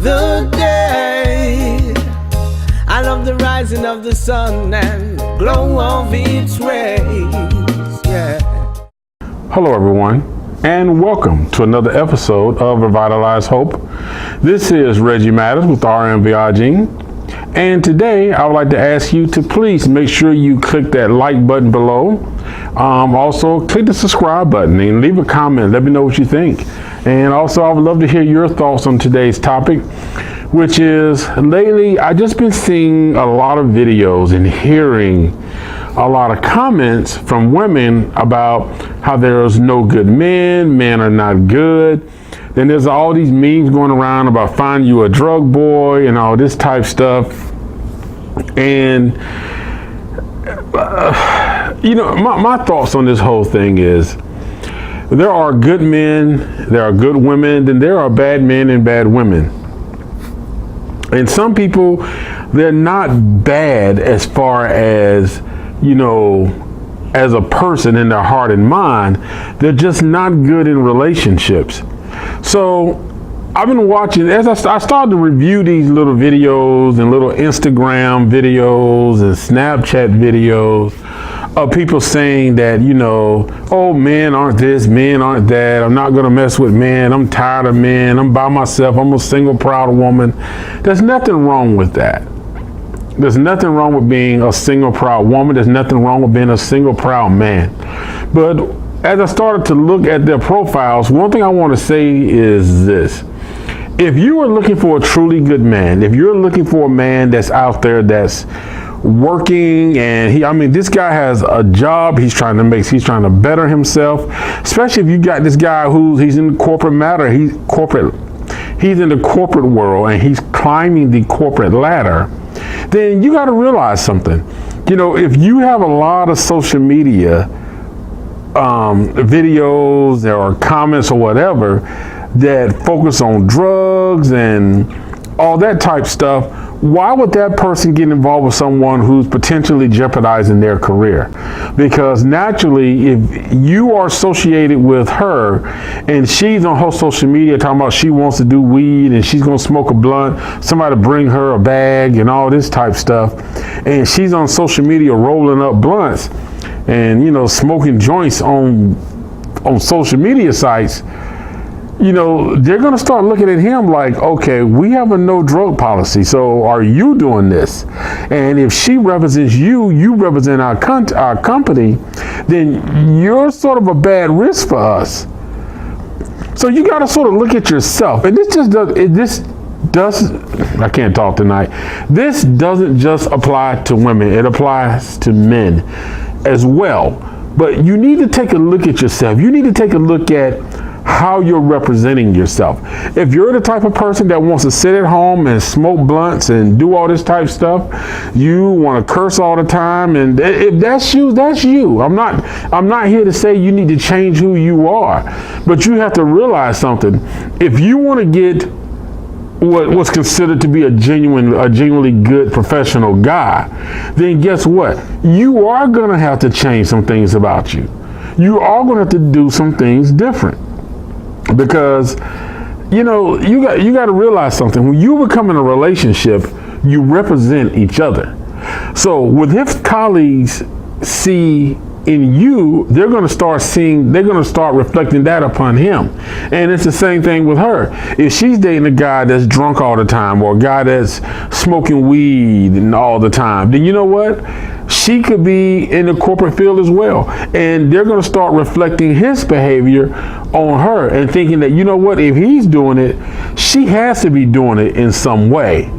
the day. I love the rising of the sun and glow of its rays. Yeah. Hello, everyone, and welcome to another episode of Revitalize Hope. This is Reggie Matters with RMVIG. And today I would like to ask you to please make sure you click that like button below. Also click the subscribe button and leave a comment. Let me know what you think. And also I would love to hear your thoughts on today's topic, which is lately I've just been seeing a lot of videos and hearing a lot of comments from women about how there's no good men are not good. Then there's all these memes going around about find you a drug boy and all this type stuff. And, my thoughts on this whole thing is there are good men, there are good women, then there are bad men and bad women. And some people, they're not bad as far as, as a person in their heart and mind. They're just not good in relationships. So I've been watching, as I started to review these little videos and little Instagram videos and Snapchat videos of people saying that, oh, men aren't this, men aren't that. I'm not going to mess with men. I'm tired of men. I'm by myself. I'm a single, proud woman. There's nothing wrong with that. There's nothing wrong with being a single, proud woman. There's nothing wrong with being a single, proud man. But as I started to look at their profiles, one thing I want to say is this. If you are looking for a truly good man, if you're looking for a man that's out there that's working and this guy has a job, he's trying to better himself, especially if you got this guy he's in corporate matter, he's in the corporate world and he's climbing the corporate ladder, then you got to realize something. If you have a lot of social media videos or comments or whatever that focus on drugs and all that type stuff, why would that person get involved with someone who's potentially jeopardizing their career? Because naturally, if you are associated with her and she's on her social media talking about she wants to do weed and she's going to smoke a blunt, somebody bring her a bag and all this type stuff, and she's on social media rolling up blunts and smoking joints on social media sites, they're going to start looking at him like, okay, we have a no drug policy, so are you doing this? And if she represents you represent our company, then you're sort of a bad risk for us. So you got to sort of look at yourself. And I can't talk tonight. This doesn't just apply to women. It applies to men as well. But you need to take a look at yourself. You need to take a look at how you're representing yourself. If you're the type of person that wants to sit at home and smoke blunts and do all this type stuff, you want to curse all the time, and if that's you, that's you. I'm not here to say you need to change who you are, but you have to realize something. If you want to get what's considered to be a genuinely good professional guy, then guess what? You are going to have to change some things about you. You are going to have to do some things different. Because, you got to realize something. When you become in a relationship, you represent each other. So with his colleagues see in you, they're going to start reflecting that upon him. And it's the same thing with her. If she's dating a guy that's drunk all the time or a guy that's smoking weed and all the time, then you know what? She could be in the corporate field as well. And they're going to start reflecting his behavior on her and thinking that, if he's doing it, she has to be doing it in some way.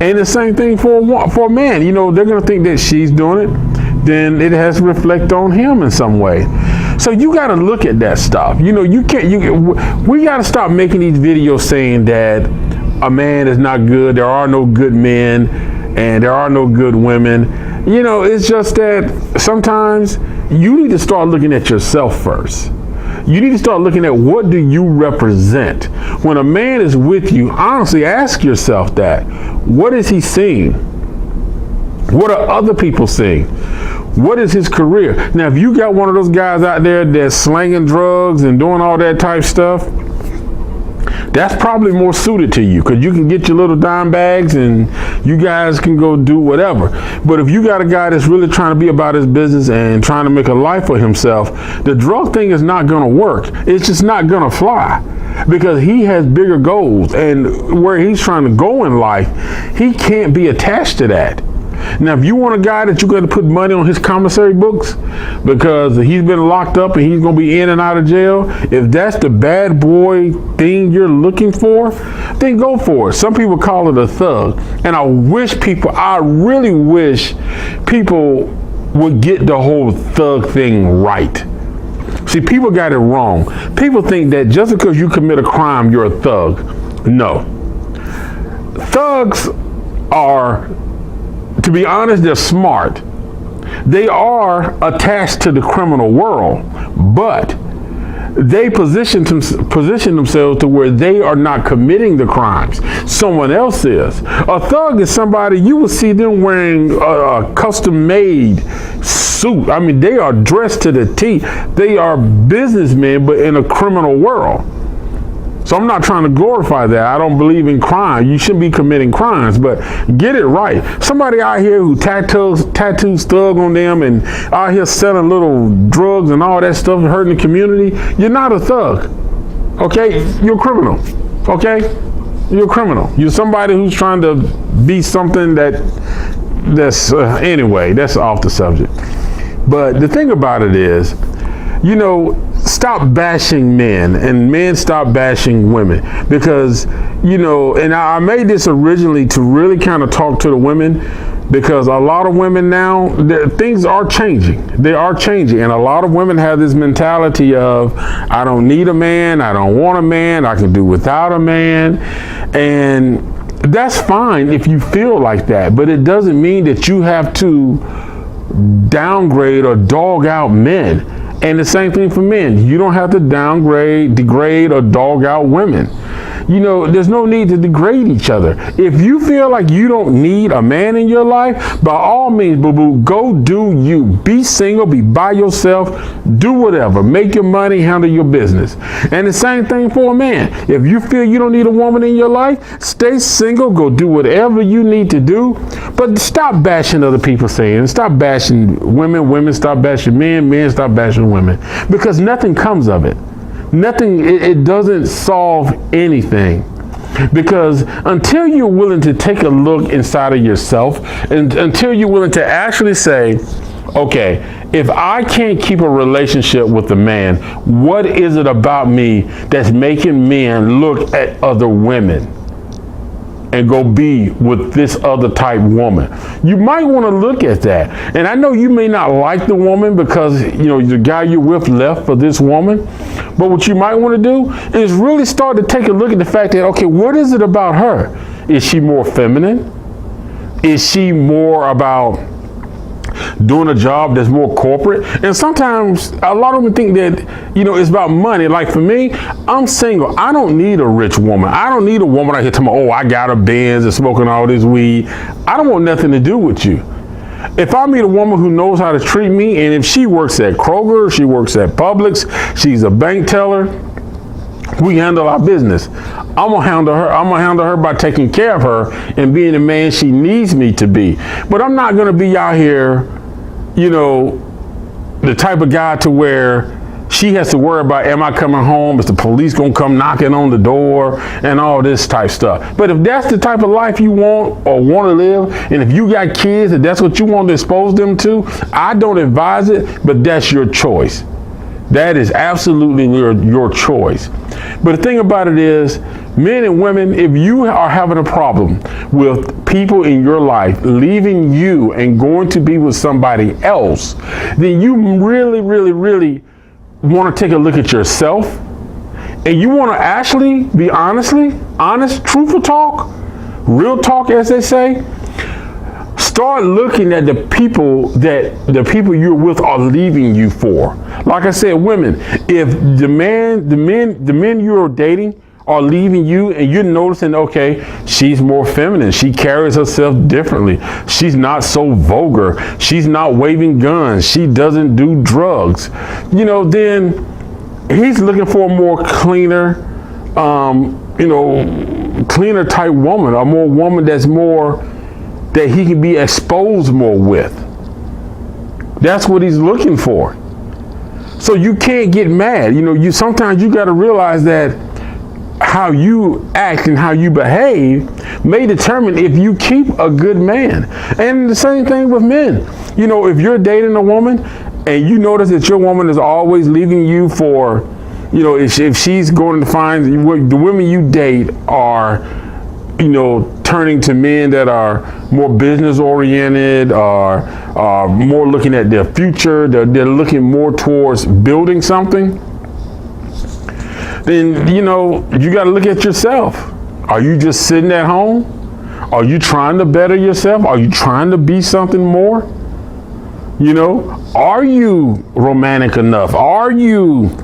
And the same thing for a man. They're going to think that she's doing it, then it has to reflect on him in some way. So you got to look at that stuff. We got to stop making these videos saying that a man is not good, there are no good men, and there are no good women. It's just that sometimes you need to start looking at yourself first. You need to start looking at what do you represent. When a man is with you, honestly ask yourself that. What is he seeing? What are other people seeing? What is his career? Now, if you got one of those guys out there that's slanging drugs and doing all that type stuff, that's probably more suited to you because you can get your little dime bags and you guys can go do whatever. But if you got a guy that's really trying to be about his business and trying to make a life for himself, the drug thing is not going to work. It's just not going to fly because he has bigger goals, and where he's trying to go in life, he can't be attached to that. Now, if you want a guy that you're going to put money on his commissary books because he's been locked up and he's going to be in and out of jail, if that's the bad boy thing you're looking for, then go for it. Some people call it a thug. And I really wish people would get the whole thug thing right. See, people got it wrong. People think that just because you commit a crime, you're a thug. No. Thugs are, to be honest, they're smart. They are attached to the criminal world, but they position themselves to where they are not committing the crimes. Someone else is. A thug is somebody, you will see them wearing a custom-made suit. I mean, they are dressed to the T. They are businessmen, but in a criminal world. So I'm not trying to glorify that. I don't believe in crime. You shouldn't be committing crimes, but get it right. Somebody out here who tattoos thug on them and out here selling little drugs and all that stuff and hurting the community, you're not a thug. Okay? You're a criminal. Okay? You're a criminal. You're somebody who's trying to be something that's anyway, that's off the subject. But the thing about it is, you know, stop bashing men and men stop bashing women because, you know, and I made this originally to really kind of talk to the women because a lot of women now, things are changing. They are changing. And a lot of women have this mentality of, I don't need a man. I don't want a man. I can do without a man. And that's fine if you feel like that, but it doesn't mean that you have to downgrade or dog out men. And the same thing for men. You don't have to degrade, or dog out women. You know, there's no need to degrade each other. If you feel like you don't need a man in your life, by all means, boo-boo, go do you. Be single, be by yourself, do whatever. Make your money, handle your business. And the same thing for a man. If you feel you don't need a woman in your life, stay single, go do whatever you need to do. But stop bashing other people saying, stop bashing women stop bashing men stop bashing women. Because nothing comes of it. Nothing, it doesn't solve anything. Because until you're willing to take a look inside of yourself and until you're willing to actually say, okay, if I can't keep a relationship with a man, what is it about me that's making men look at other women and go be with this other type woman? You might want to look at that. And I know you may not like the woman because, you know, the guy you're with left for this woman. But what you might want to do is really start to take a look at the fact that, okay, what is it about her? Is she more feminine? Is she more about doing a job that's more corporate? And sometimes a lot of them think that, you know, it's about money. Like for me, I'm single. I don't need a rich woman. I don't need a woman out here telling me, oh, I got a Benz and smoking all this weed. I don't want nothing to do with you. If I meet a woman who knows how to treat me, and if she works at Kroger, she works at Publix, she's a bank teller, we handle our business. I'm gonna handle her by taking care of her and being the man she needs me to be. But I'm not gonna be out here, you know, the type of guy to where she has to worry about, am I coming home? Is the police gonna come knocking on the door and all this type stuff? But if that's the type of life you want or want to live, and if you got kids and that's what you want to expose them to, I don't advise it, but that's your choice. That is absolutely your choice. But the thing about it is, men and women, if you are having a problem with people in your life leaving you and going to be with somebody else, then you really, really, really want to take a look at yourself, and you want to actually be honest, truthful talk, real talk, as they say. Start looking at the people you're with are leaving you for. Like I said, women, if the men you're dating are leaving you and you're noticing, okay, she's more feminine, she carries herself differently, she's not so vulgar, she's not waving guns, she doesn't do drugs, you know, then he's looking for a more cleaner, cleaner type woman, a more woman that he can be exposed more with. That's what he's looking for. So you can't get mad. Sometimes you got to realize that how you act and how you behave may determine if you keep a good man. And the same thing with men. If you're dating a woman and you notice that your woman is always leaving you for, if she's going to find the women you date are, turning to men that are more business oriented, or more looking at their future, they're looking more towards building something, then, you got to look at yourself. Are you just sitting at home? Are you trying to better yourself? Are you trying to be something more? Are you romantic enough? Are you,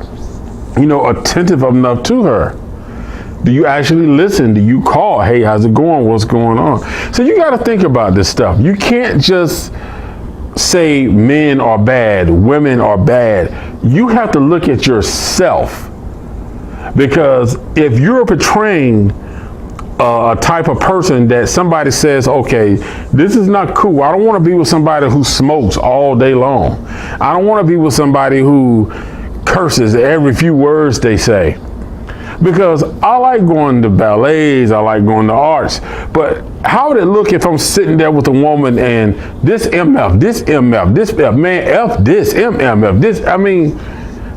attentive enough to her? Do you actually listen? Do you call? Hey, how's it going? What's going on? So you got to think about this stuff. You can't just say men are bad, women are bad. You have to look at yourself. Because if you're portraying a type of person that somebody says, okay, this is not cool. I don't want to be with somebody who smokes all day long. I don't want to be with somebody who curses every few words they say. Because I like going to ballets, I like going to arts, but how would it look if I'm sitting there with a woman and this MF, this MF, this F, man, F this, MF, this,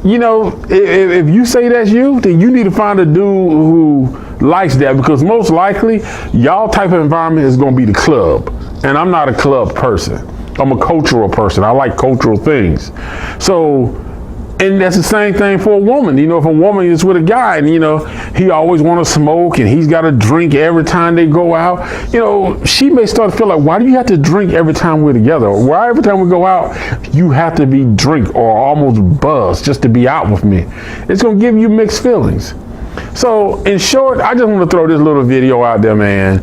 if you say that's you, then you need to find a dude who likes that, because most likely y'all type of environment is going to be the club. And I'm not a club person. I'm a cultural person. I like cultural things. So, and that's the same thing for a woman. If a woman is with a guy and, he always want to smoke and he's got to drink every time they go out, she may start to feel like, why do you have to drink every time we're together? Or why every time we go out, you have to be drink or almost buzzed just to be out with me? It's going to give you mixed feelings. So in short, I just want to throw this little video out there, man.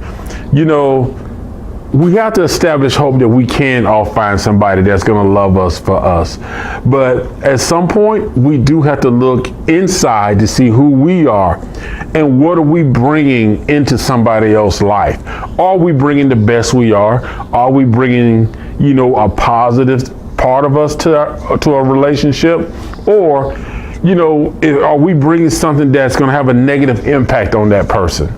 We have to establish hope that we can all find somebody that's going to love us for us. But at some point, we do have to look inside to see who we are and what are we bringing into somebody else's life. Are we bringing the best we are? Are we bringing, a positive part of us to a relationship? Or, are we bringing something that's going to have a negative impact on that person?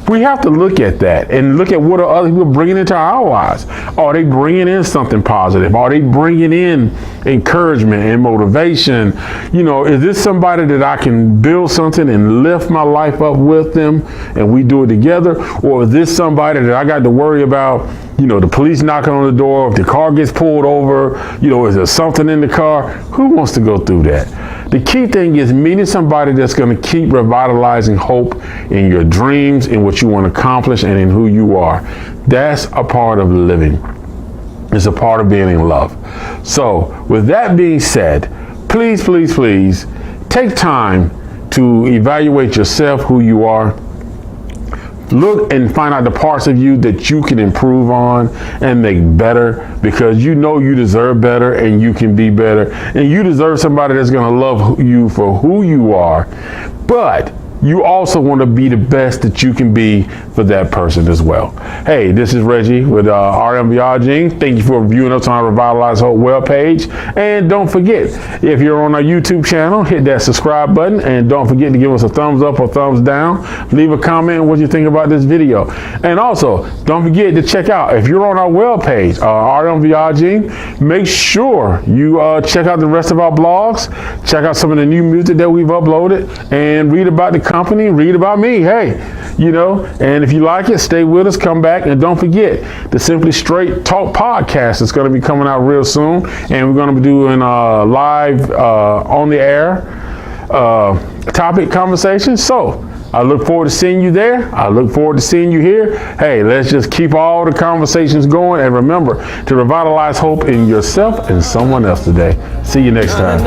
We have to look at that and look at what are other people bringing into our lives. Are they bringing in something positive? Are they bringing in encouragement and motivation? Is this somebody that I can build something and lift my life up with them and we do it together? Or is this somebody that I got to worry about, the police knocking on the door, if the car gets pulled over, is there something in the car? Who wants to go through that? The key thing is meeting somebody that's going to keep revitalizing hope in your dreams, in what you want to accomplish, and in who you are. That's a part of living. It's a part of being in love. So with that being said, please, please, please take time to evaluate yourself, who you are. Look and find out the parts of you that you can improve on and make better, because you deserve better and you can be better. And you deserve somebody that's going to love you for who you are. But you also want to be the best that you can be for that person as well. Hey, this is Reggie with RM Viaging. Thank you for viewing us on our Revitalize Hope webpage. And don't forget, if you're on our YouTube channel, hit that subscribe button. And don't forget to give us a thumbs up or thumbs down. Leave a comment on what you think about this video. And also, don't forget to check out, if you're on our webpage, RM Viaging, make sure you check out the rest of our blogs. Check out some of the new music that we've uploaded and read about the company, read about me. Hey, and if you like it, stay with us, come back, and don't forget the Simply Straight Talk podcast is going to be coming out real soon, and we're going to be doing live on the air topic conversation. So I look forward to seeing you there. I look forward to seeing you here. Hey, let's just keep all the conversations going, and remember to revitalize hope in yourself and someone else today. See you next time.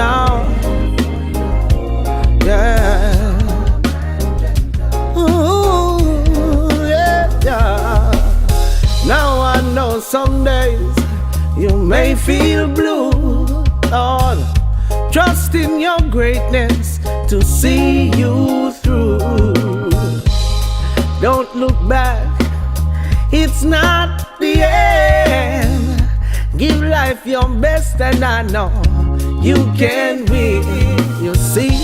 Some days you may feel blue, Lord. Trust in your greatness to see you through. look back. It's not the end. Give life your best, and I know you can win. You see,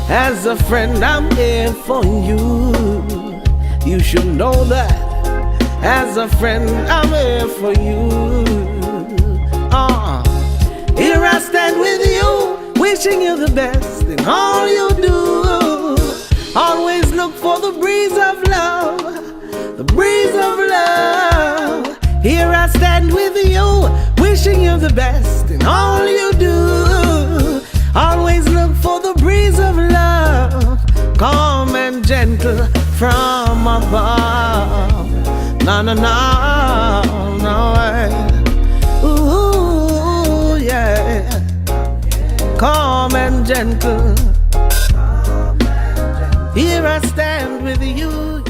as a friend, I'm here for you. You should know that. As a friend, I'm here for you. Here I stand with you, wishing you the best in all you do. Always look for the breeze of love, the breeze of love. Here I stand with you, wishing you the best in all you do. Always look for the breeze of love, calm and gentle from above. No, no, no, no. Ooh, yeah. Calm and gentle. Here I stand with you.